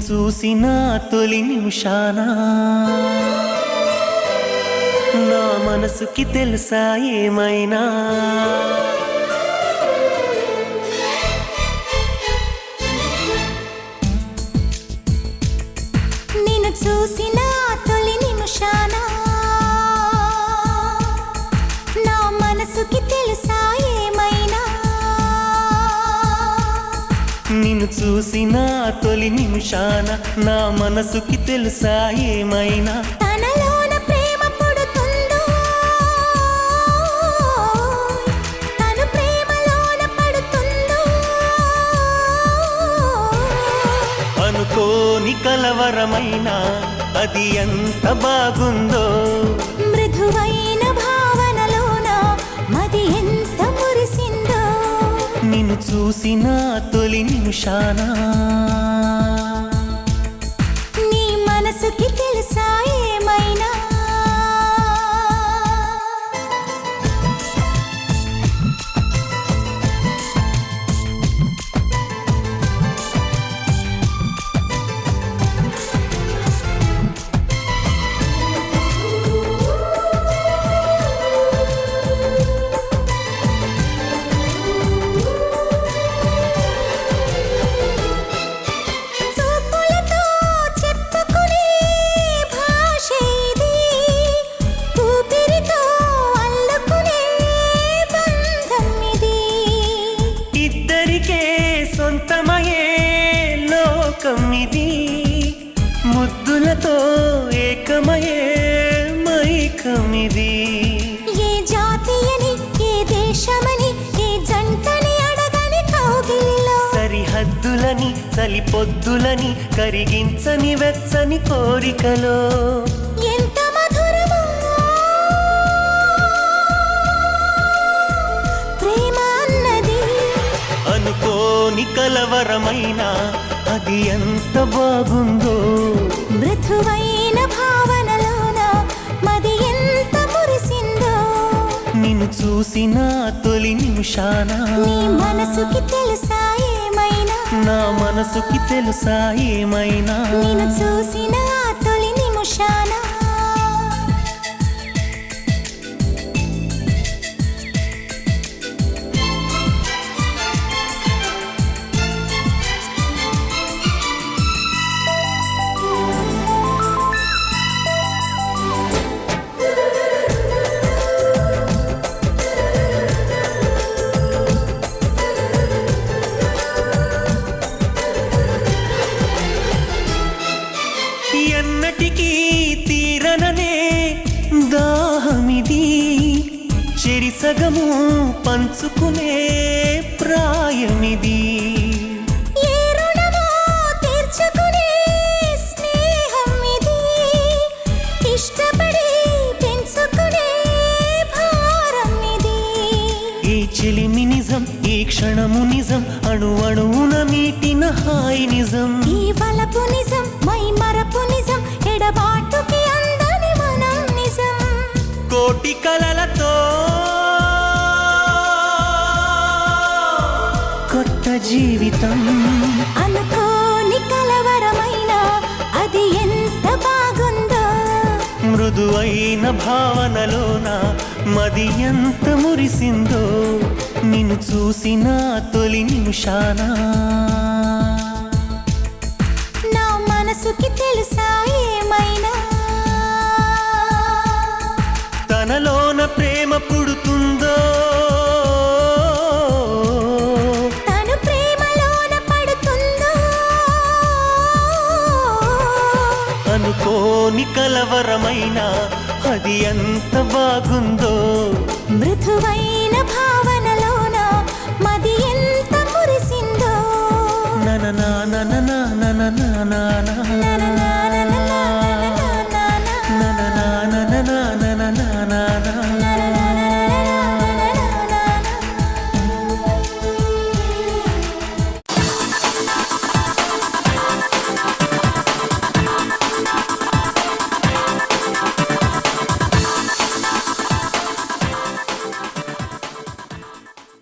చూసిన తొలి నిమిషాన నా మనసుకి తెలుసా ఏమైనా నిన్ను చూసిన తొలి నిమిషాన నా మనసుకి తెలుసా ఏమైనా నిన్ను చూసిన తొలి నిమిషాన నా మనసుకి తెలుసా ఏమైనా తనలోన ప్రేమ పుడుతుందో తను ప్రేమలోన పడుతుందో అనుకోని కలవరమైన అది ఎంత బాగుందో మృదువైన భావనలోన మది ఎంత మురిసిందో నిన్ను చూసిన తొలి నిమిషాన నీ మనసుకి తెలుసా ఏమైనా చూపులతో చెప్పుకునే భాష ఇది ఊపిరితో అల్లుకునే బంధం ఇది ఇద్దరికే సొంతమయే లోకం ఇది ముద్దులతో ఏకమయే మైకమిది ఏ జాతి అని ఏ దేశమని ఏ జంటని అడగని కౌగిలిలో సరిహద్దులని చలిపొద్దులని కరిగించని వెచ్చని కోరికలో ఎంత మధురమో ప్రేమ అన్నది అనుకోని కలవరమైన అది ఎంత బాగుందో మృదువైన భావనలోన మది ఎంత మురిసిందో నిన్ను చూసిన తొలి నిమిషాన నీ మనసుకి తెలుసా ఏమైనా నా మనసుకి తెలుసా ఏమైనా నిన్ను చూసిన ఆ తొలి నిమిషాన ఎన్నటికీ తీరననే దాహమిది చెరిసగము పంచుకునే ప్రాయమిది ఏ రుణమో తీర్చుకునే స్నేహం ఇది ఇష్టపడి పెంచుకునే భారం ఇది ఈ చెలిమి నిజం ఈ క్షణము నిజం అణు అణువున మీటిన హాయి నిజం ఈ వలపు నిజం మై మరపు నిజం ఎడబాటుకి అందని మనం నిజం కోటి కలలతో కొత్త జీవితం అనుకోని కలవరమైన అది ఎంత బాగుందో మృదువైన భావనలోన మది ఎంత మురిసిందో నిన్ను చూసిన తొలి నిమిషాన నా మనసుకి తెలుసా ఏమైనా తనలోన ప్రేమ పుడుతుందో తను ప్రేమలోన పడుతుందో అనుకోని కలవరమైన అది ఎంత బాగుందో మృదువైన